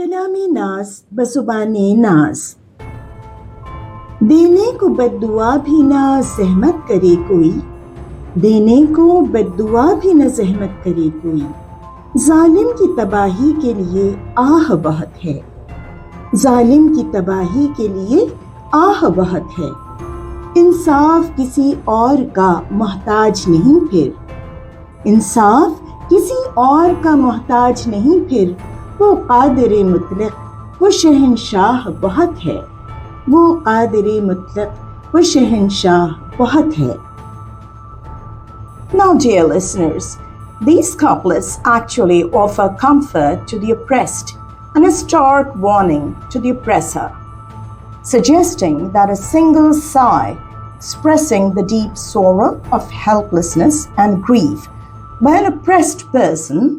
कलामी नाज बजुबाने नाज। देने को बद्दुआ भी ना ज़हमत करे कोई, देने को बद्दुआ भी न ज़हमत करे कोई। जालिम की तबाही के लिए आह बहुत है, जालिम की तबाही के लिए आह बहुत है। इंसाफ किसी और का मोहताज नहीं फिर, इंसाफ किसी और का मोहताज नहीं फिर। वो कादिर मुतलक वो शहंशाह बहुत है, वो कादिर मुतलक वो शहंशाह बहुत है। Now, dear listeners, these couplets actually offer comfort to the oppressed and a stark warning to the oppressor, suggesting that a single sigh expressing the deep sorrow of helplessness and grief by an oppressed person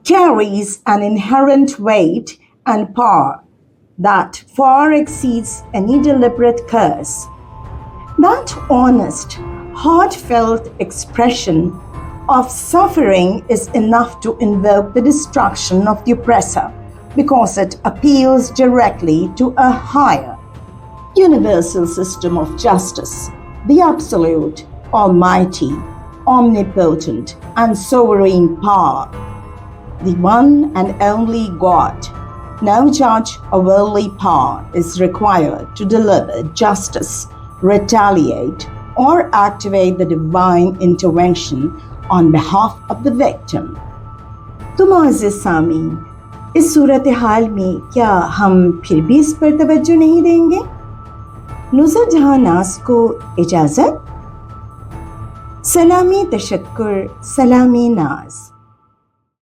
carries an inherent weight and power that far exceeds any deliberate curse. That honest, heartfelt expression of suffering is enough to invoke the destruction of the oppressor because it appeals directly to a higher, universal system of justice, the absolute, almighty, omnipotent, and sovereign power. The one and only God. No judge or worldly power is required to deliver justice, retaliate, or activate the divine intervention on behalf of the victim. तो मुअज़्ज़िज़ सामीन, इस सूरत हाल में क्या हम फिर भी इस पर तवज्जो नहीं देंगे? नुज़र जहां नाज़ को इजाज़त। सलामी तशक्कुर, सलामी नाज़।